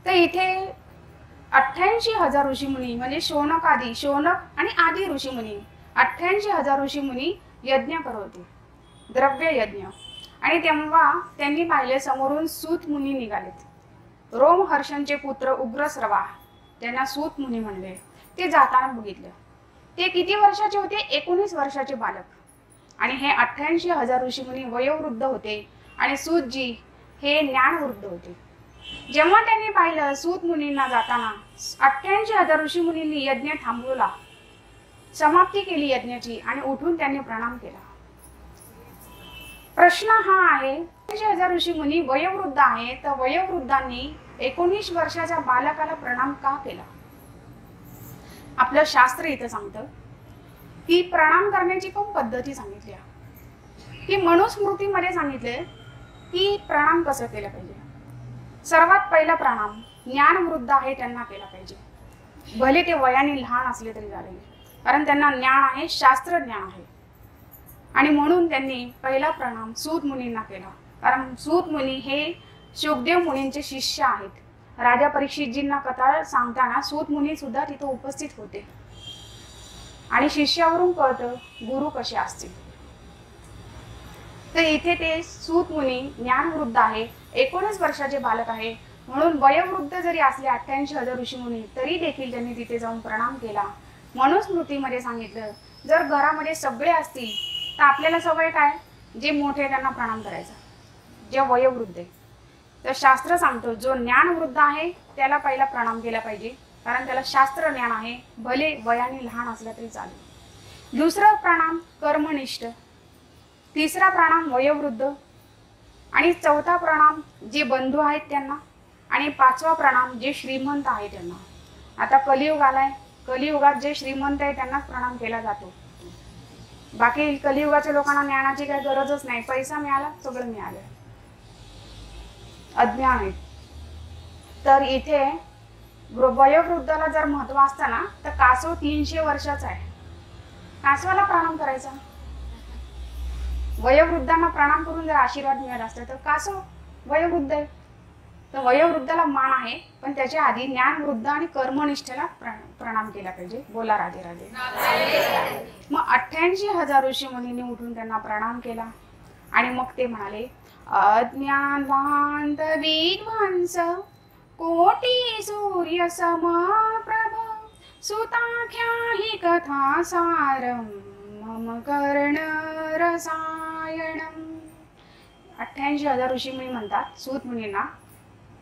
तर इथे 88,000 ऋषीमुनी म्हणजे शौनक आणि आदी ऋषीमुनी 88,000 ऋषीमुनी यज्ञ करत होते, द्रव्य यज्ञ. आणि तेव्हा त्यांनी पाहिले समोरून सूत मुनी निघालेत. रोमहर्षणचे पुत्र उग्रश्रवा, त्यांना सूत मुनी म्हणले. ते जाताना बघितलं. ते किती वर्षाचे होते? 19 वर्षाचे बालक. आणि हे 88,000 ऋषीमुनी वयोवृद्ध होते आणि सूतजी हे ज्ञानवृद्ध होते. जेव्हा त्यांनी पाहिलं सूत मुनींना जाताना, 88,000 ऋषीमुनींनी यज्ञ थांबवला, समाप्ती केली यज्ञाची आणि उठून त्यांनी प्रणाम केला. प्रश्न हा आहे, 88,000 ऋषीमुनी वयोवृद्ध आहे, तर वयोवृद्धांनी 19 वर्षाच्या बालकाला प्रणाम का केला? आपलं शास्त्र इथं सांगतं की प्रणाम करण्याची पण पद्धती सांगितली आहे, की मनुस्मृतीमध्ये सांगितले की प्रणाम कसं केलं पाहिजे. सर्वात पहिला प्रणाम ज्ञानवृद्ध आहे त्यांना केला पाहिजे, भले ते वयाने लहान असले तरी चालेल, कारण त्यांना ज्ञान आहे, शास्त्र ज्ञान आहे. आणि म्हणून त्यांनी पहिला प्रणाम सूत मुनींना केला, कारण सूत मुनी हे शुकदेव मुनींचे शिष्य आहेत. राजा परीक्षितजींना कथा सांगताना सूत मुनी सुद्धा तिथे उपस्थित होते. आणि शिष्यावरून कळतं गुरु कसे असतील. तर इथे ते सूत मुनी ज्ञानवृद्ध आहे, 19 वर्षाचे बालक आहे, म्हणून वयोवृद्ध जरी असले 88,000 ऋषीमुनी तरी देखील त्यांनी तिथे जाऊन प्रणाम केला. मनुस्मृतीमध्ये सांगितलं, जर घरामध्ये सगळे असतील तर आपल्याला सवय काय? जे मोठे त्यांना प्रणाम करायचा, जे वयोवृद्ध आहे. तर शास्त्र सांगतो जो ज्ञानवृद्ध आहे त्याला पहिला प्रणाम केला पाहिजे, कारण त्याला शास्त्र ज्ञान आहे, भले वयाने लहान असला तरी चालेल. दुसरा प्रणाम कर्मनिष्ठ, तिसरा प्रणाम वयोवृद्ध, आणि चौथा प्रणाम जे बंधू आहेत त्यांना, आणि पाचवा प्रणाम जे श्रीमंत आहे त्यांना. आता कलियुग आलाय, कलियुगात जे श्रीमंत आहे त्यांनाच प्रणाम केला जातो. बाकी कलियुगाच्या लोकांना ज्ञानाची काही गरजच नाही, पैसा मिळाला सगळं मिळालं, अज्ञान आहे. तर इथे वयोवृद्धाला जर महत्व असतं ना, तर कासव 300 वर्षाचा आहे, कासवाला प्रणाम करायचा. वयोवृद्धांना प्रणाम करून जर आशीर्वाद मिळत असते तर कासव वयोवृद्ध आहे, तर वयोवृद्धाला मान आहे, पण त्याच्या आधी ज्ञानवृद्ध आणि कर्मनिष्ठेला प्रणाम केला पाहिजे. बोला राधे राधे. मग 88,000 ऋषी मुनींनी उठून त्यांना प्रणाम केला आणि मग ते म्हणाले, अज्ञानवांत विध्वंस कोटी सूर्य समप्रभ सुताख्या हि कथा सारम मम कर्ण रसायनम. 88,000 ऋषी मुनी म्हणतात सूत मुनींना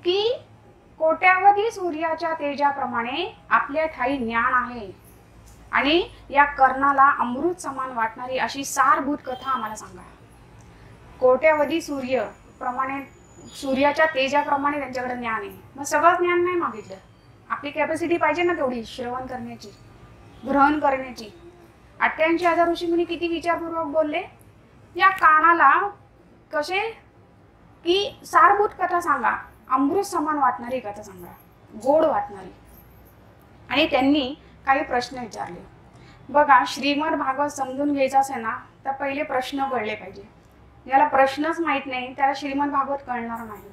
की कोट्यावधी सूर्याच्या तेजाप्रमाणे आपल्या ठाई ज्ञान आहे आणि या कर्णाला अमृत समान वाटणारी अशी सारभूत कथा आम्हाला सांगा. कोट्यावधी सूर्य प्रमाणे, सूर्याच्या तेजाप्रमाणे त्यांच्याकडे ज्ञान आहे. मग सगळं ज्ञान नाही मागितलं, आपली कॅपॅसिटी पाहिजे ना तेवढी श्रवण करण्याची, ग्रहण करण्याची. 88,000 ऋषीमुनी किती विचारपूर्वक बोलले. या कानाला कसे की सारभूत कथा सांगा, अमृत समान वाटणारी कथा सांगा, गोड वाटणारी. आणि त्यांनी काही प्रश्न विचारले. बघा, श्रीमद भागवत समजून घ्यायचं असेल ना तर पहिले प्रश्न कळले पाहिजे. ज्याला प्रश्नच माहित नाही त्याला श्रीमद भागवत कळणार नाही.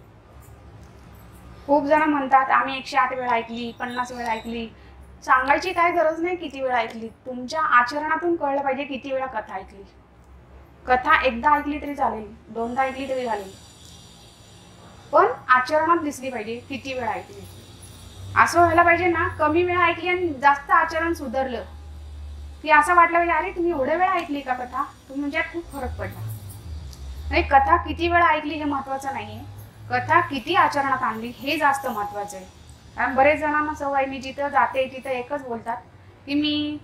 खूप जण म्हणतात आम्ही 108 वेळा ऐकली, 50 वेळा ऐकली. सांगायची काय गरज नाही किती वेळा ऐकली, तुमच्या आचरणातून कळलं पाहिजे किती वेळा कथा ऐकली. कथा एकदा ऐकली तरी चालेल, दोनदा ऐकली तरी चालेल, पण आचरणात दिसली पाहिजे किती वेळा ऐकली. असं व्हायला पाहिजे ना, कमी वेळा ऐकली आणि जास्त आचरण सुधारलं की असं वाटलं पाहिजे अरे तुम्ही एवढ्या वेळा ऐकली का कथा, तुम्ही म्हणजे खूप फरक पडला. नाही, कथा किती वेळा ऐकली हे महत्वाचं नाहीये, कथा किती आचरणात आणली हे जास्त महत्वाचं आहे. कारण बरेच जणांना सवय, मी जिथं जाते तिथं एकच बोलतात की मी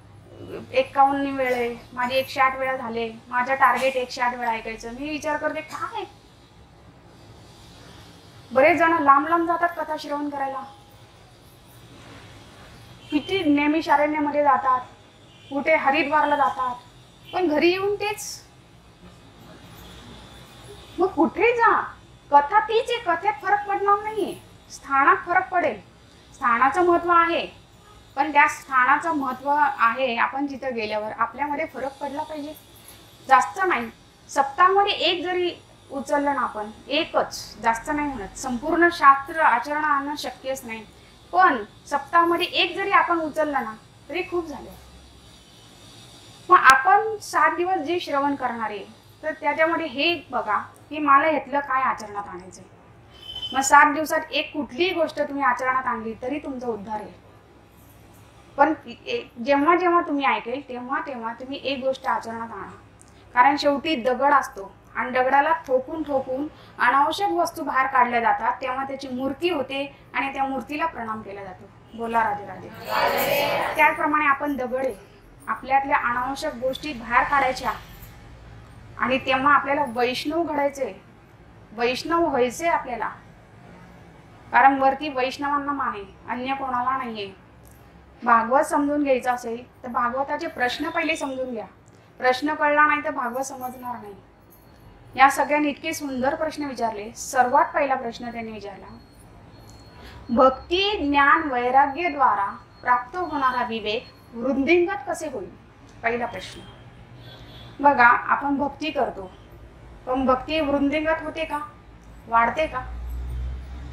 51 वेळे, माझे 108 वेळा झाले, माझं टार्गेट 108 वेळा ऐकायचं. मी विचार करते काय, बरेच जण लांब लांब जातात कथा श्रवण करायला, किती नेमिषारण्यामध्ये जातात, कुठे हरिद्वारला जातात, पण घरी येऊन तेच. मग कुठे जा, कथा तीच आहे, कथेत फरक पडणार नाहीये, स्थानात फरक पडेल. स्थानाचं महत्व आहे, पण त्या स्थानाचं महत्व आहे आपण जिथं गेल्यावर आपल्यामध्ये फरक पडला पाहिजे, जास्त नाही. सप्ताहामध्ये एक जरी उचललं ना आपण, एकच, जास्त नाही म्हणत, संपूर्ण शास्त्र आचरण आणणं शक्यच नाही, पण सप्ताहामध्ये एक जरी आपण उचललं ना तरी खूप झालं. मग आपण 7 दिवस जे श्रवण करणार आहे तर त्याच्यामध्ये हे बघा की मला ह्यातलं काय आचरणात आणायचंय. मग 7 दिवसात एक कुठलीही गोष्ट तुम्ही आचरणात आणली तरी तुमचा उद्धार आहे. पण जेव्हा जेव्हा तुम्ही ऐकेल तेव्हा तेव्हा तुम्ही एक गोष्ट आचरणात आणा. कारण शेवटी दगड असतो आणि दगडाला ठोकून ठोकून अनावश्यक वस्तू बाहेर काढल्या जातात, तेव्हा त्याची मूर्ती होते आणि त्या मूर्तीला प्रणाम केला जातो. बोला राधे राधे. त्याचप्रमाणे आपण दगड आहे, आपल्यातल्या अनावश्यक गोष्टी बाहेर काढायच्या आणि तेव्हा आपल्याला वैष्णव घडायचे, वैष्णव व्हायचे आपल्याला. कारण वरती वैष्णवांना मान आहे, अन्य कोणाला नाहीये. भागवत समजून घ्यायचं असेल तर भागवताचे प्रश्न पहिले समजून घ्या. प्रश्न कळला नाही तर भागवत समजणार नाही. या सगळ्यांनी इतके सुंदर प्रश्न विचारले. सर्वात पहिला प्रश्न त्यांनी विचारला, भक्ती ज्ञान वैराग्य द्वारा प्राप्त होणारा विवेक वृद्धिंगत कसे होईल. पहिला प्रश्न. बघा, आपण भक्ती करतो पण भक्ती वृद्धिंगत होते का, वाढते का?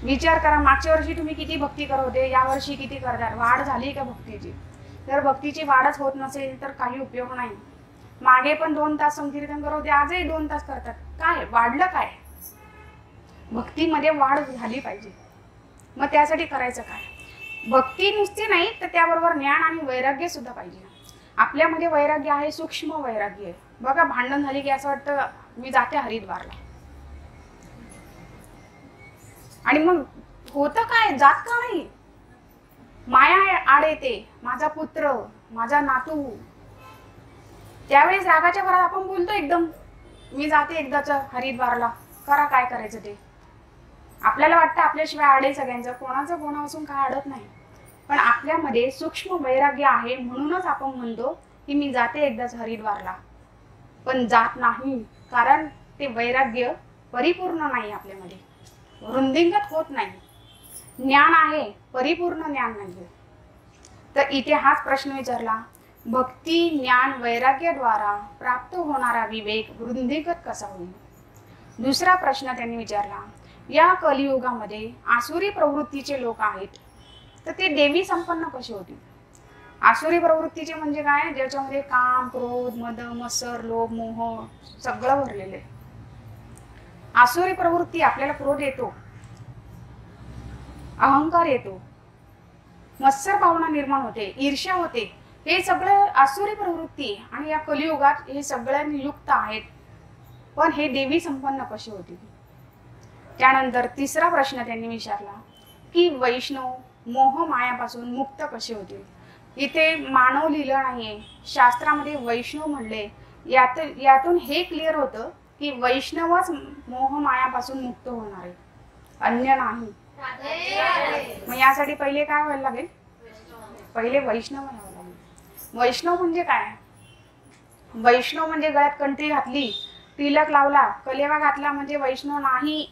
विचार करा, मागच्या वर्षी तुम्ही किती भक्ती करत होते, या वर्षी किती करतात, वाढ झाली का भक्तीची? जर भक्तीची वाढच होत नसेल तर काही उपयोग नाही. मागे पण 2 तास संकीर्तन करत होते, आजही 2 तास करतात, काय वाढलं काय? भक्तीमध्ये वाढ झाली पाहिजे. मग त्यासाठी करायचं काय? भक्ती नुसती नाही तर त्याबरोबर ज्ञान आणि वैराग्य सुद्धा पाहिजे. आपल्यामध्ये वैराग्य आहे, सूक्ष्म वैराग्य आहे. बघा, भांडण झाली की असं वाटतं मी जाते हरिद्वारला, आणि मग होतं काय, जात का नाही? माया आड येते, माझा पुत्र, माझा नातू. त्यावेळेस रागाच्या भरात आपण बोलतो एकदम, मी जाते एकदाच हरिद्वारला, करा काय करायचं ते. आपल्याला वाटतं आपल्याशिवाय आडे सगळ्यांचं, कोणाचं कोणापासून काय अडत नाही. पण आपल्यामध्ये सूक्ष्म वैराग्य आहे म्हणूनच आपण म्हणतो की मी जाते एकदाच हरिद्वारला, पण जात नाही. कारण ते वैराग्य परिपूर्ण नाही, आपल्यामध्ये वृद्धिंगत होत नाही. ज्ञान आहे, परिपूर्ण ज्ञान नाही. तर इथे हाच प्रश्न विचारला, भक्ती ज्ञान वैराग्याद्वारा प्राप्त होणारा विवेक वृद्धिंगत कसा होईल. दुसरा प्रश्न त्यांनी विचारला, या कलियुगामध्ये आसुरी प्रवृत्तीचे लोक आहेत तर ते देवी संपन्न कसे होतील. आसुरी प्रवृत्तीचे म्हणजे काय, ज्याच्यामध्ये काम क्रोध मद मत्सर लोभ मोह सगळं भरलेले. आसुरी प्रवृत्ती, आपल्याला क्रोध येतो, अहंकार येतो, मत्सर भावना निर्माण होते, ईर्ष्या होते, हे सगळं आसुरी प्रवृत्ती. आणि या कलियुगात हे सगळ्यांनी युक्त आहेत, पण हे देवी संपन्न कसे होतील. त्यानंतर तिसरा प्रश्न त्यांनी विचारला की वैष्णव मोह मायापासून मुक्त कसे होतील. इथे मानव लिहिलं नाहीये, शास्त्रामध्ये वैष्णव म्हणले. यातून हे क्लिअर होतं की वैष्णवच मोह मायापासून मुक्त होणार आहे, अन्य नाही. मग यासाठी पहिले काय व्हायला लागेल, पहिले वैष्णव व्हावं लागेल. वैष्णव म्हणजे काय, वैष्णव म्हणजे गळ्यात कंठी घातली, तिलक लावला, कलेवा घातला म्हणजे वैष्णव नाही.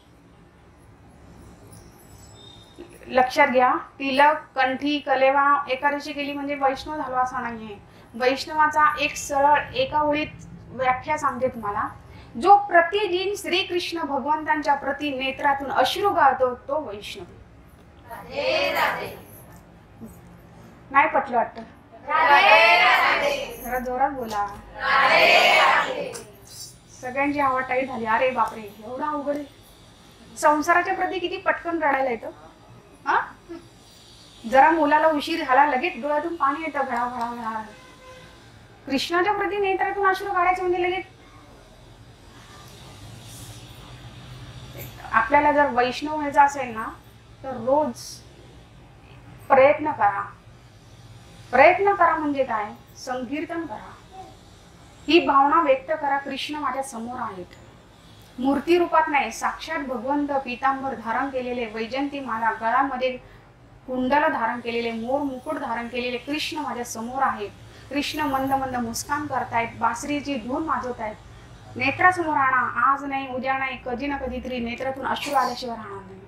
लक्षात घ्या, तिलक कंठी कलेवा एकादशी केली म्हणजे वैष्णव झालो असं नाहीये. वैष्णवाचा एक सरळ एका ओळीत व्याख्या सांगते तुम्हाला, जो प्रतिदिन श्रीकृष्ण भगवंतांच्या प्रति नेत्रातून अश्रू गाळतो तो वैष्णव. नाही पटलं वाटतं, जरा जोरात बोला. सगळ्यांची हवा टाईट झाली. अरे बापरे, एवढा अवघड आहे. संसाराच्या प्रती किती पटकन रडायला येतं. हा, जरा मुलाला उशीर झाला लगेच डोळ्यातून पाणी येतं घडा घडा घडा. कृष्णाच्या प्रती नेत्रातून अश्रू काढायचे म्हणजे लगेच. आपल्याला जर वैष्णव व्हायचं असेल ना तर रोज प्रयत्न करा. प्रयत्न करा म्हणजे काय, संकीर्तन करा, ही भावना व्यक्त करा, कृष्ण माझ्या समोर आहेत. मूर्ती रूपात नाही, साक्षात भगवंत पीतांबर धारण केलेले, वैजंती माला गळामध्ये कुंडल धारण केलेले, मोर मुकुट धारण केलेले कृष्ण माझ्या समोर आहेत. कृष्ण मंद मंद मुस्कान करतायत, बासरीची धून वाजवतायत. नेत्रासमोर आणा, आज नाही उद्या नाही, कधी ना कधीतरी नेत्रातून अश्रू आल्याशिवाय राहणार नाही.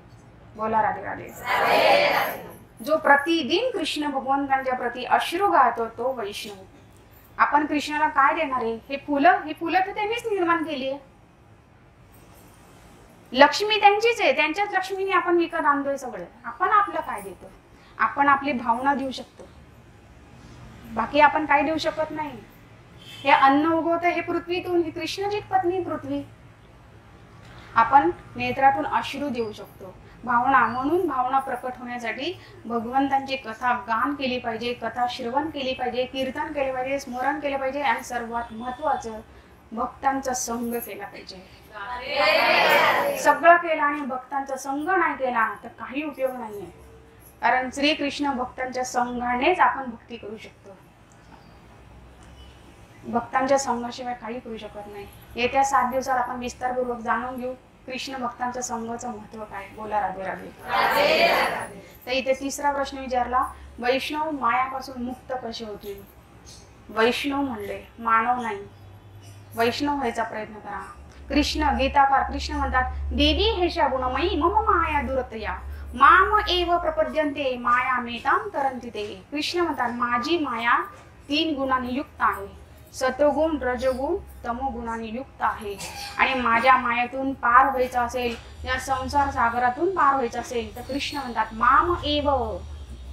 बोला राधे राधे. जो प्रतिदिन कृष्ण भगवंतांच्या प्रती अश्रू गाळतो तो वैष्णव. आपण कृष्णाला काय देणार आहे, हे फुलं तर त्यांनीच निर्माण केली आहे. लक्ष्मी त्यांचीच आहे, त्यांच्याच लक्ष्मीने आपण विकत आणतोय सगळं. आपण आपलं काय देतो? आपण आपली भावना देऊ शकतो, बाकी आपण काय देऊ शकत नाही. हे अन्न उगवतं हे पृथ्वीतून, ही कृष्णाची पत्नी पृथ्वी. आपण नेत्रातून अश्रू देऊ शकतो, भावना. म्हणून भावना प्रकट होण्यासाठी भगवंतांची कथा गान केली पाहिजे, कथा श्रवण केली पाहिजे, कीर्तन केले पाहिजे, स्मरण केले पाहिजे, आणि सर्वात महत्वाचं भक्तांचा संग केला पाहिजे. सगळं केलं आणि भक्तांचा संग नाही केला तर काही उपयोग नाहीये. कारण श्रीकृष्ण भक्तांच्या संघानेच आपण भक्ती करू शकतो, भक्तांच्या संघाशिवाय काही करू शकत नाही. येत्या 7 दिवसात आपण विस्तारपूर्वक जाणून घेऊ कृष्ण भक्तांच्या संघाचं महत्व काय. बोला राधे राधे. तर इथे तिसरा प्रश्न विचारला, वैष्णव मायापासून मुक्त कसे होतील. वैष्णव म्हणले, मानव नाही. वैष्णव व्हायचा प्रयत्न करा. कृष्ण गीताकार कृष्ण म्हणतात, देवी हेशा गुणमयी मम माया दुरतया माम एव प्रपद्यन्ते माया मेतां तरन्ति ते. कृष्ण म्हणतात, माझी माया 3 गुणांनी युक्त आहे, सतोगुण रजोगुण तमोगुणांनी युक्त आहे. आणि माझ्या मायेतून पार व्हायचं असेल, या संसार सागरातून पार व्हायचं असेल तर कृष्ण म्हणतात माम एव.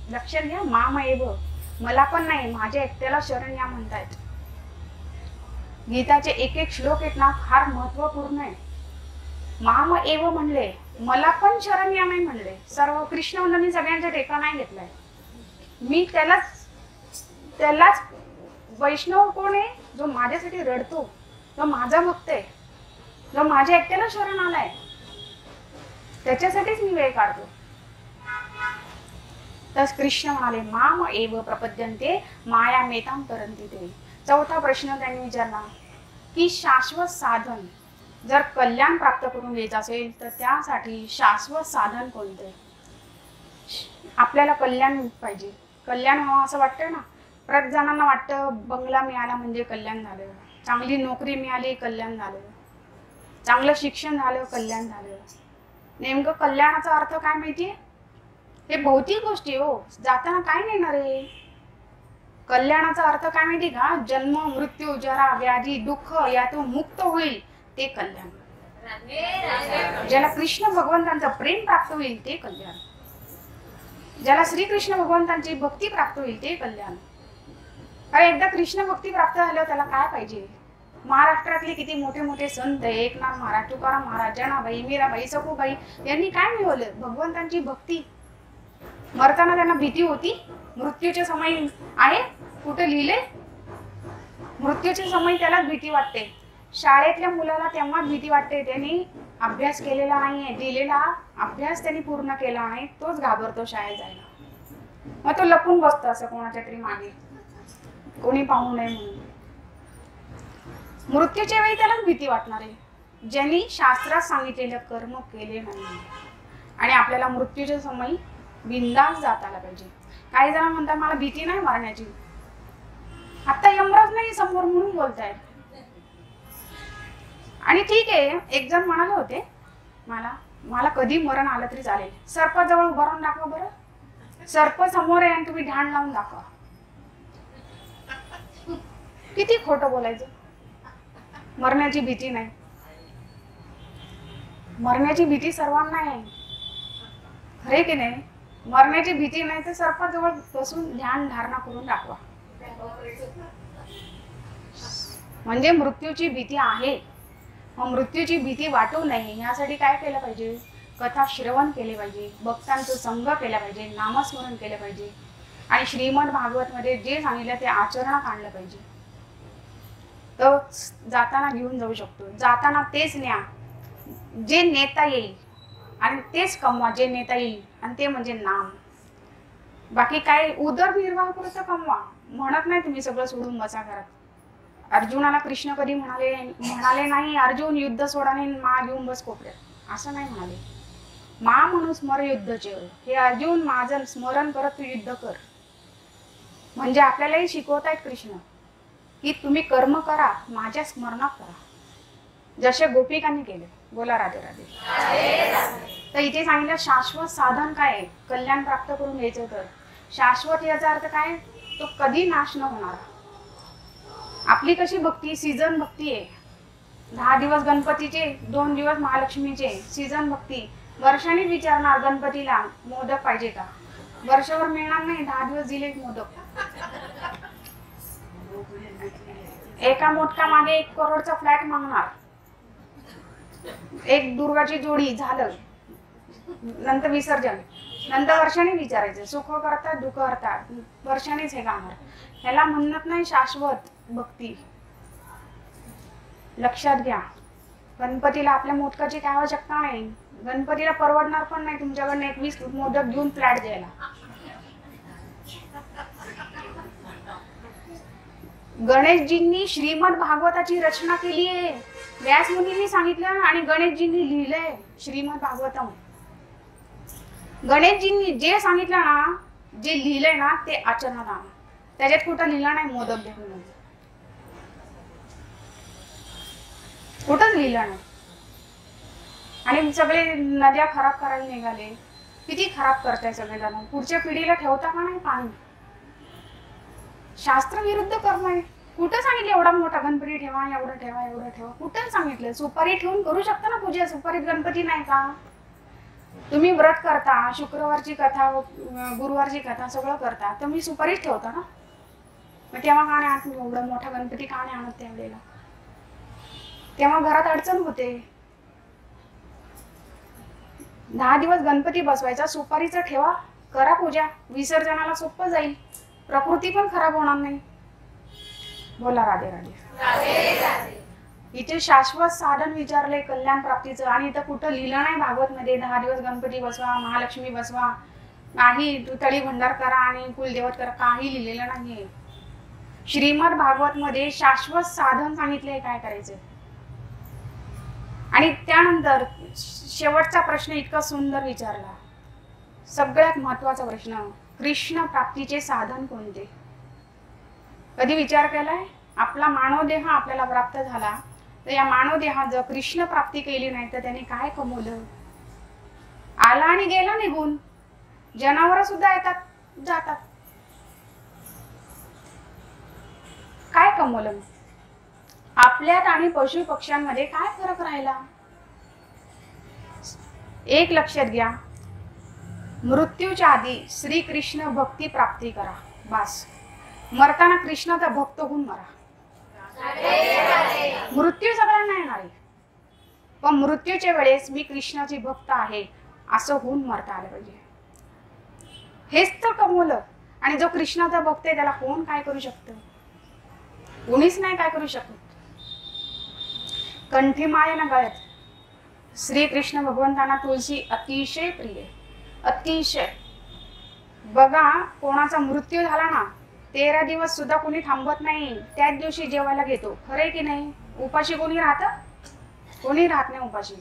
लक्षात घ्या, माम एव, मला पण नाही, माझ्या एकट्याला शरण या म्हणतायत. गीताचे एक एक श्लोक आहेत ना, फार महत्वपूर्ण आहे. माम एव म्हणले, मला पण शरण या नाही म्हणले. सर्व कृष्ण म्हणलं, मी सगळ्यांचा टेका नाही घेतलाय, मी त्यालाच वैष्णव कोण आहे, जो माझ्यासाठी रडतो, जो माझा भक्त आहे, जो माझ्या एकट्याला शरण आलाय, त्याच्यासाठीच मी वेळ काढतो. तर कृष्ण म्हणाले, माम एव प्रपद्यन्ते माया मेतां तरन्ति ते. चौथा प्रश्न त्यांनी विचारला की शाश्वत साधन, जर कल्याण प्राप्त करून घ्यायचं असेल तर त्यासाठी शाश्वत साधन कोणते. आपल्याला कल्याण पाहिजे, कल्याण व्हावं असं वाटतं ना. प्रत्येक जणांना वाटतं बंगला मिळाला म्हणजे कल्याण झालं, चांगली नोकरी मिळाली कल्याण झालं, चांगलं शिक्षण झालं कल्याण झालं. नेमकं कल्याणाचा अर्थ काय माहितीये, हे भौतिक गोष्टी हो, जाताना काय नेणार आहे. कल्याणाचा अर्थ काय माहिती का, जन्म मृत्यू जरा व्याधी दुःख यातून मुक्त होईल ते कल्याण. ज्याला कृष्ण भगवंतांचं प्रेम प्राप्त होईल ते कल्याण, ज्याला श्रीकृष्ण भगवंतांची भक्ती प्राप्त होईल ते कल्याण. अरे एकदा कृष्ण भक्ती प्राप्त झाल्यावर त्याला काय पाहिजे. महाराष्ट्रातले किती मोठे मोठे संत, एकनाथ महाराज, तुकाराम महाराज, जनाबाई, मीराबाई, सखूबाई यांनी काय मिळवलं, भगवंतांची भक्ती. मरताना त्यांना भीती होती, मृत्यूचे समय आहे कुठे लिहिले, मृत्यूचे समय त्यालाच भीती वाटते. शाळेतल्या मुलाला तेव्हाच भीती वाटते, त्यांनी अभ्यास केलेला नाहीये, दिलेला अभ्यास त्यांनी पूर्ण केला नाही, तोच घाबरतो शाळेत जायला. मग तो लपून बसतो असं कोणाच्या तरी मागे, कोणी पाहू नये म्हणून. मृत्यूच्या वेळी त्यालाच भीती वाटणार आहे, ज्यांनी शास्त्रात सांगितलेलं कर्म केले नाही. आणि आपल्याला मृत्यूच्या समय बिंदास जाता आला पाहिजे. काही जण म्हणतात मला भीती नाही मरण्याची, आता यमराज नाही समोर म्हणून बोलतायत. आणि ठीक आहे, एक जण म्हणाले होते मला कधी मरण आलं तरी चालेल, सर्पाजवळ उभं राहून दाखवा बरं, सर्प समोर आहे आणि तुम्ही ध्यान लावून दाखवा. किती खोटं बोलायचं. मरण्याची भीती नाही, मरण्याची भीती सर्वांना आहे, खरे की नाही. मरण्याची भीती नाही तर सर्पाजवळ बसून ध्यान धारणा करून दाखवा, म्हणजे मृत्यूची भीती आहे. मग मृत्यूची भीती वाटू नये यासाठी काय केलं पाहिजे, कथा श्रवण केले पाहिजे, भक्तांचं संग केला पाहिजे, नामस्मरण केलं पाहिजे, आणि श्रीमद भागवत मध्ये जे सांगितलं ते आचरणात आणलं पाहिजे. तर जाताना घेऊन जाऊ शकतो. जाताना तेच न्या जे नेता येईल, आणि तेच कमवा जे नेता येईल, आणि ते म्हणजे नाम. बाकी काय उदरनिर्वाह पुरतं कमवा, म्हणत नाही तुम्ही सगळं सोडून बसा घरात. अर्जुनाला कृष्ण कधी म्हणाले नाही अर्जुन युद्ध सोडाने मा घेऊन बस कोपऱ्यात, असं नाही म्हणाले. मा म्हणून स्मर युद्धचे, हे अर्जुन माझं स्मरण करत तू युद्ध कर. म्हणजे आपल्यालाही शिकवतायत कृष्ण की तुम्ही कर्म करा, माझ्या स्मरणात करा, जसे गोपिकांनी केले. बोला राधे राधे. तर इथे सांगितलं शाश्वत साधन काय आहे, कल्याण प्राप्त करून घ्यायचं. तर शाश्वत याचा अर्थ काय, तो कधी नाश न होणार. आपली कशी भक्ती सीझन भक्ती आहे, 10 दिवस गणपतीचे, 2 दिवस महालक्ष्मीचे. सीझन भक्ती. वर्षाने विचारणार गणपतीला मोदक पाहिजे का. वर्षभर मिळणार नाही, 10 दिवस दिले मोदक. एका मोदका मागे 1 करोडचा फ्लॅट मागणार. एक दुर्गाची जोडी झालं, नंतर विसर्जन. नंतर वर्षाने विचारायचं सुख करतात दुःख करतात, वर्षानेच हे गाणार. ह्याला म्हणत नाही शाश्वत भक्ती. लक्षात घ्या, गणपतीला आपल्या मोदकाची काय आवश्यकता नाही. गणपतीला परवडणार पण नाही तुमच्याकडनं 21 मोदक घेऊन फ्लॅट द्यायला. गणेशजींनी श्रीमद भागवताची रचना केली आहे. व्यास मुनींनी सांगितलं आणि गणेशजींनी लिहिलंय श्रीमद भागवतम. गणेशजींनी जे सांगितलं ना, जे लिहिलंय ना, ते आचरणात आणा. त्याच्यात कुठं लिहिलं नाही मोदक द्या म्हणून, कुठंच लिहिलं नाही. आणि सगळे नद्या खराब करायला निघाले. किती खराब करताय सगळेजण. पुढच्या पिढीला ठेवता का नाही पाणी. शास्त्र विरुद्ध करणं. कुठं सांगितलं एवढा मोठा गणपती ठेवा, एवढं ठेवा, एवढं ठेवा. कुठं सांगितलं. सुपारी ठेवून करू शकता ना पूजा. सुपारीत गणपती नाही का. तुम्ही व्रत करता, शुक्रवारची कथा, गुरुवारची कथा सगळं करता, तुम्ही सुपारीच ठेवता ना. मग तेव्हा का नाही आणत एवढा मोठा गणपती, का नाही आणत त्यावेळेला. तेव्हा घरात अडचण होते. 10 दिवस गणपती बसवायचा, सुपारीचं ठेवा, करा पूजा. विसर्जनाला सोपं जाईल, प्रकृती पण खराब होणार नाही. बोला राधे राधे. इथे शाश्वत साधन विचारले कल्याण प्राप्तीचं. आणि इथं कुठं लिहिलं नाही भागवत मध्ये 10 दिवस गणपती बसवा, महालक्ष्मी बसवा, नाही तळी भंडार करा आणि कुलदेवत करा, काही लिहिलेलं नाहीये. श्रीमद भागवत मध्ये शाश्वत साधन सांगितलंय काय करायचं. आणि त्यानंतर शेवटचा प्रश्न इतका सुंदर विचारला, सगळ्यात महत्वाचा प्रश्न, कृष्ण प्राप्तीचे साधन कोणते. कधी विचार केलाय. आपला मानव देह आपल्याला प्राप्त झाला, तर या मानव देहात जर कृष्ण प्राप्ती केली नाही तर त्याने काय कमवलं. आला आणि गेला निघून. जनावर सुद्धा येतात जातात, काय कमवलं. आपल्यात आणि पशु पक्ष्यांमध्ये काय फरक राहिला. एक लक्षात घ्या, मृत्यूच्या आधी श्रीकृष्ण भक्ती प्राप्ती करा, बस. मरताना कृष्णाचा भक्त होऊन मरा. मृत्यू सगळ्यांना येणार आहे, पण मृत्यूच्या वेळेस मी कृष्णाची भक्त आहे असं होऊन मरता आलं पाहिजे. हेच तर कमवलं. आणि जो कृष्णाचा भक्त आहे त्याला कोण काय करू शकतं. कोणीच नाही काय करू शकत. कंठी माळे ना गळ्यात. श्रीकृष्ण भगवंतांना तुळशी अतिशय प्रिय, अतिशय. बघा, कोणाचा मृत्यू झाला ना, 13 दिवस सुद्धा कोणी थांबत नाही, त्याच दिवशी जेवायला घेतो. खरंय की नाही. उपाशी कोणी राहतं. कोणी राहत नाही उपाशी.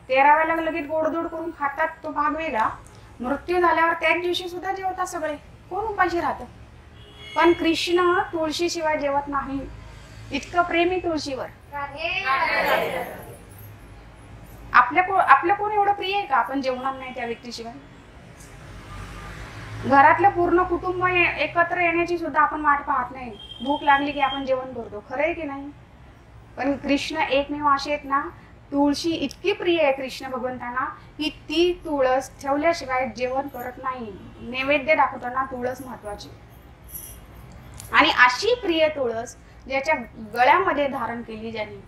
13व्याला लगेच गोडधोड करून खातात, तो भाग वेगळा. मृत्यू झाल्यावर त्याच दिवशी सुद्धा जेवतात सगळे. कोण उपाशी राहतं. पण कृष्ण तुळशीशिवाय जेवत नाही. इतकं प्रेमी तुळशीवर. आपलं कोण एवढं प्रिय आहे का आपण जेवणार नाही त्या व्यक्तीशिवाय. घरातलं पूर्ण कुटुंब एकत्र येण्याची सुद्धा आपण वाट पाहत नाही. भूक लागली की आपण जेवण करतो. खरंय की नाही. पण कृष्ण एकमेव असे आहेत ना, तुळशी इतकी प्रिय आहे कृष्ण भगवंतांना की ती तुळस ठेवल्याशिवाय जेवण करत नाही. नैवेद्य दाखवताना तुळस महत्वाची. आणि अशी प्रिय तुळस ज्याच्या गळ्यामध्ये धारण केली ज्यांनी,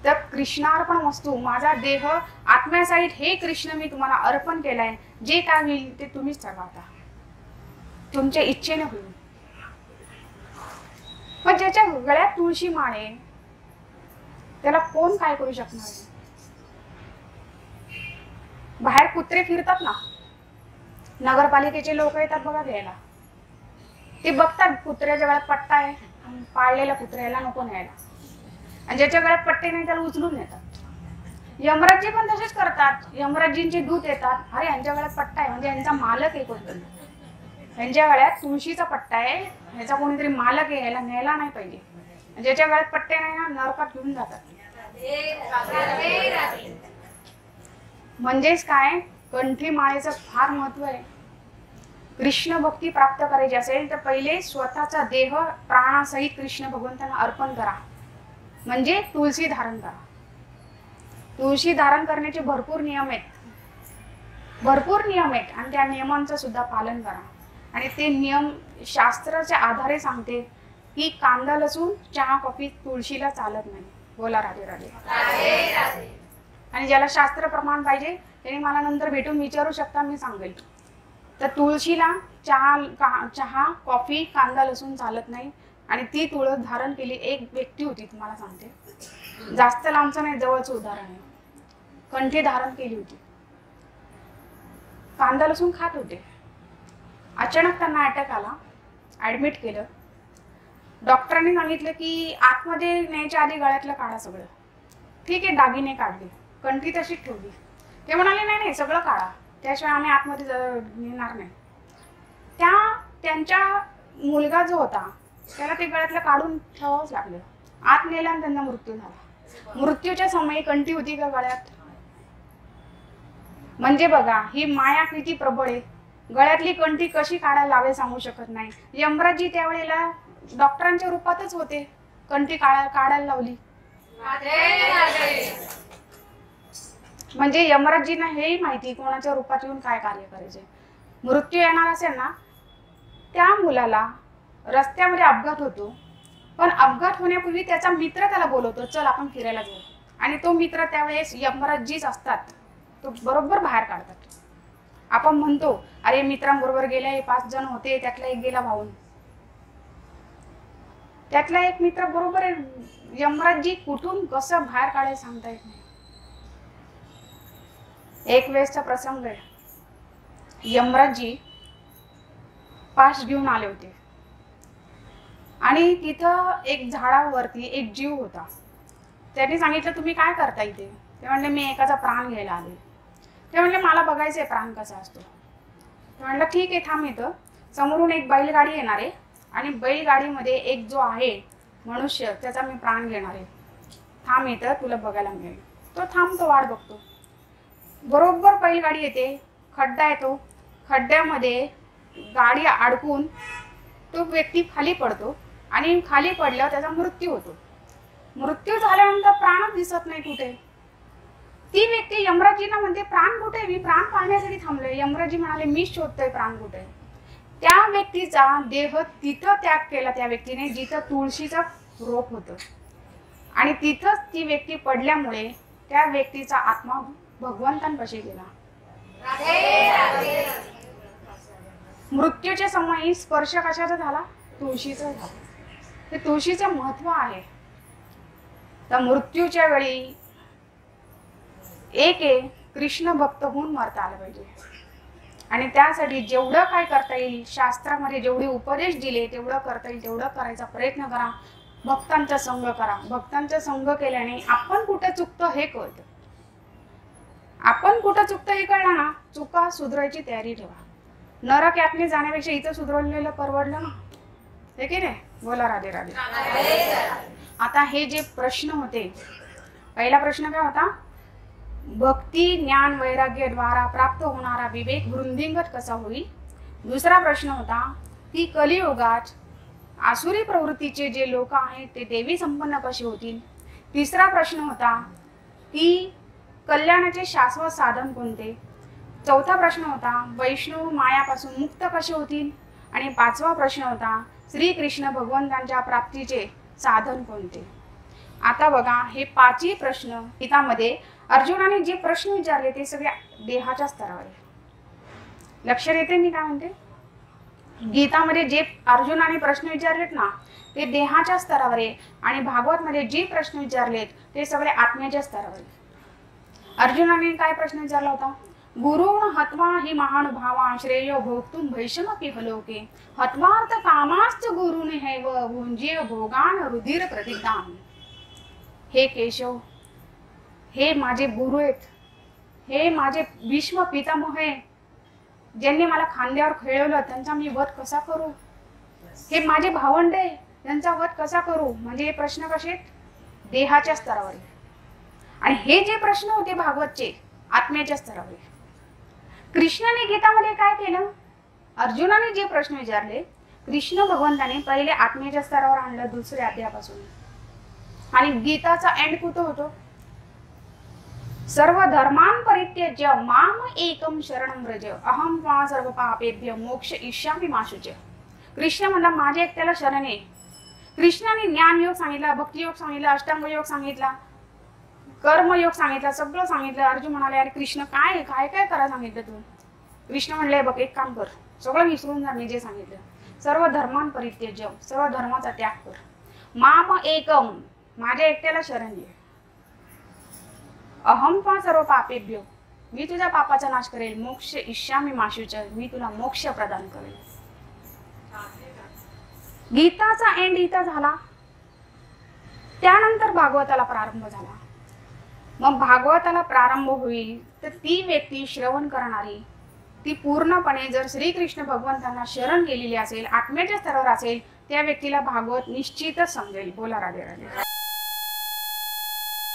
तर कृष्णार्पण वस्तू, माझा देह आत्म्यासहित हे कृष्ण मी तुम्हाला अर्पण केलाय. जे काय होईल ते तुम्हीच ठरवता, तुमच्या इच्छेने होईल. पण ज्याच्या गळ्यात तुळशी माळ आहे त्याला कोण काय करू शकणार आहे. बाहेर कुत्रे फिरतात ना, नगरपालिकेचे लोक येतात बघा घ्यायला. ते बघतात कुत्र्याच्या गळ्यात पट्टा आहे, पाळलेल्या कुत्र्याला नको न्यायला. आणि ज्याच्या गळ्यात पट्टे नाही त्याला उचलून नेतात. यमराजी पण तसेच करतात. यमराजींचे दूत येतात, अरे यांच्या गळ्यात पट्टा आहे, म्हणजे यांचा मालक आहे कोणतरी. यांच्या गळ्यात तुळशीचा पट्टा आहे, ह्याचा कोणीतरी मालक आहे, याला न्यायला नाही पाहिजे. ज्याच्या गळ्यात पट्टे नाही ना, नरकात घेऊन जातात. म्हणजेच काय, कंठी माळेचं फार महत्व आहे. कृष्ण भक्ती प्राप्त करायची असेल तर पहिले स्वतःचा देह प्राणासहित कृष्ण भगवंतांना अर्पण करा, म्हणजे तुळशी धारण करा. तुळशी धारण करण्याचे भरपूर नियम आहेत, भरपूर नियम आहेत, आणि त्या नियमांचं सुद्धा पालन करा. आणि ते नियम शास्त्राच्या आधारे सांगते की कांदा लसूण चहा कॉफी तुळशीला चालत नाही. बोला राधे राधे. आणि ज्याला शास्त्र प्रमाण पाहिजे त्याने मला नंतर भेटून विचारू शकता, मी सांगेल. तर तुळशीला चहा कॉफी कांदा लसूण चालत नाही. आणि ती तुळस धारण केली एक व्यक्ती होती, तुम्हाला सांगते, जास्त लांबचं नाही, जवळचं उदाहरण आहे. कंठी धारण केली होती, कांदा लसूण खात होते. अचानक त्यांना अटॅक आला, ऍडमिट केलं. डॉक्टरांनी सांगितलं की आतमध्ये न्यायच्या आधी गळ्यातलं काढा सगळं. ठीक आहे, दागिने काढले, कंठी तशीच ठेवली. ते म्हणाले नाही नाही सगळं काढा, त्याशिवाय आम्ही आतमध्ये नेणार नाही. त्यांच्या मुलगा जो होता त्याला ते गळ्यातलं काढून ठेवावंच लागलं. आत नेलं आणि त्यांचा मृत्यू झाला. मृत्यूच्या समयी कंठी होती का गळ्यात? म्हणजे बघा ही माया किती प्रबळ आहे. गळ्यातली कंठी कशी काढायला लावे सांगू शकत नाही. यमराजी त्यावेळेला डॉक्टरांच्या रूपातच होते, कंठी काढायला लावली. म्हणजे यमराजींना हेही माहिती कोणाच्या रूपात येऊन काय कार्य करायचे. मृत्यू येणार असेल ना, त्या मुलाला रस्त्यामध्ये अपघात होतो, पण अपघात होण्यापूर्वी त्याचा मित्र त्याला बोलवतो, चल आपण फिरायला जाऊ. आणि तो मित्र त्यावेळेस यमराजीच असतात, तो बरोबर बाहेर काढतात. आपण म्हणतो अरे मित्रांबरोबर गेले 5 जण होते, त्यातला एक गेला भाऊन. त्यातला एक मित्र बरोबर यमराजी कुठून कसं बाहेर काढायला सांगता येत नाही. एक वेळेसचा प्रसंग आहे, यमराजी पाश घेऊन आले होते आणि तिथं एक झाडावरती एक जीव होता. त्यांनी सांगितलं तुम्ही काय करता इथे? ते म्हणले मी एकाचा प्राण घ्यायला आले. ते म्हणले मला बघायचंय प्राण कसा असतो. ते म्हणलं ठीक आहे थांब, इथं समोरून एक बैलगाडी येणार आहे आणि बैलगाडीमध्ये एक जो आहे मनुष्य त्याचा मी प्राण घेणार आहे, थांब इथं तुला बघायला मिळेल. तो थांबतो, वाट बघतो. बरोबर बैलगाडी येते, खड्डा येतो, खड्ड्यामध्ये गाडी अडकून तो व्यक्ती खाली पडतो आणि खाली पडल्यावर त्याचा मृत्यू होतो. मृत्यू झाल्यानंतर प्राणच दिसत नाही कुठे. ती व्यक्ती यमराजींना म्हणते प्राण कुठे? मी प्राण पाहण्यासाठी थांबलोय. यमराजी म्हणाले मी शोधतोय प्राण कुठे. त्या व्यक्तीचा देह तिथं त्याग केला त्या व्यक्तीने जिथं तुळशीचं रोप होतं, आणि तिथंच ती व्यक्ती पडल्यामुळे त्या व्यक्तीचा आत्मा भगवंतांपाशी गेला. मृत्यूच्या समयी स्पर्श कशाचा झाला? तुळशीचा झाला. ते तुळशीचं महत्व आहे. तर मृत्यूच्या वेळी एक कृष्ण भक्त होऊन मरता आलं पाहिजे. आणि त्यासाठी जेवढं काय करता येईल, शास्त्रामध्ये जेवढे उपदेश दिले तेवढं करता येईल तेवढं करायचा प्रयत्न करा. भक्तांचा संग करा. भक्तांचा संग केल्याने आपण कुठे चुकतो हे कळतं. आपण कुठं चुकतो हे कळलं ना, चुका सुधारायची तयारी ठेवा. नरक यातने जाण्यापेक्षा इथं सुधारलेलं परवडलं ना, हे की नाही? बोला राधे राधे. आता हे जे प्रश्न होते, पहिला प्रश्न काय होता? भक्ती ज्ञान वैराग्य द्वारा प्राप्त होणारा विवेक वृद्धिंगत कसा होईल. दुसरा प्रश्न होता की कलियुगात आसुरी प्रवृत्तीचे जे लोक आहेत ते देवी संपन्न कसे होतील. तिसरा प्रश्न होता की कल्याणाचे शाश्वत साधन कोणते. चौथा प्रश्न होता वैष्णव मायापासून मुक्त कसे होतील. आणि पाचवा प्रश्न होता श्रीकृष्ण भगवंतांच्या प्राप्तीचे साधन कोणते. आता बघा हे पाचही प्रश्न गीतामध्ये अर्जुनाने जे प्रश्न विचारले ते सगळे देहाच्या स्तरावर आहे. लक्षात येते मी काय म्हणते? गीतामध्ये जे अर्जुनाने प्रश्न विचारलेत ना ते देहाच्या स्तरावर आहे, आणि भागवत मध्ये जे प्रश्न विचारलेत ते सगळे आत्म्याच्या स्तरावर आहे. अर्जुनाने काय प्रश्न विचारला होता? गुरुण हत्वा हि महानुभावा श्रेयो भोक्तुम भैषमपि हलोके हत्वार्थ कामाश्च गुरुने हैव भुंजीय भोगान रुधिर प्रतिदान. हे केशव, हे माझे गुरु आहेत, हे माझे भीष्म पितामह आहे, ज्यांनी मला खांद्यावर खेळवलं त्यांचा मी वध कसा करू. हे माझे भावंड आहे, त्यांचा वध कसा करू. म्हणजे हे प्रश्न कसे देहाच्या स्तरावर. आणि हे जे प्रश्न होते भागवतचे आत्म्याच्या स्तरावर. कृष्णाने गीतामध्ये काय केलं? अर्जुनाने जे प्रश्न विचारले कृष्ण भगवंताने पहिले आत्म्याच्या स्तरावर आणलं दुसऱ्या अध्यायापासून. आणि गीताचा एंड कुठं होतो? सर्व धर्मान् परित्यज्य माम एकम शरणं व्रज अहम त्वा सर्व पापेभ्य मोक्ष इष्यामि मा शुच। कृष्ण म्हणला माझ्या एकट्याला शरण आहे। कृष्णाने ज्ञान योग सांगितला, भक्ती योग सांगितला, अष्टांग योग सांगितला, कर्मयोग सांगितला, सगळं सांगितलं। अर्जुन म्हणाले अरे कृष्ण काय काय काय करा सांगितलं तू? कृष्ण म्हणले बघ एक काम कर, सगळं विसरून जा मी जे सांगितलं। सर्व धर्मान् परित्यज्य, सर्व धर्माचा त्याग कर, माम एकम माझ्या एकट्याला शरण घे, अहम त्वा सर्व पापेभ्यो मी तुझ्या पापाचा नाश करेल, मोक्ष इष्यामि मा शुच मी तुला मोक्ष प्रदान करेल। गीताचा एंड इथं झाला। त्यानंतर भागवताला प्रारंभ झाला। मग भागवताला प्रारंभ होईल तर ती व्यक्ती श्रवण करणारी ती पूर्णपणे जर श्रीकृष्ण भगवंतांना शरण गेलेली असेल, आत्म्याच्या स्तरावर असेल, त्या व्यक्तीला भागवत निश्चितच समजेल। बोला राधे राधे।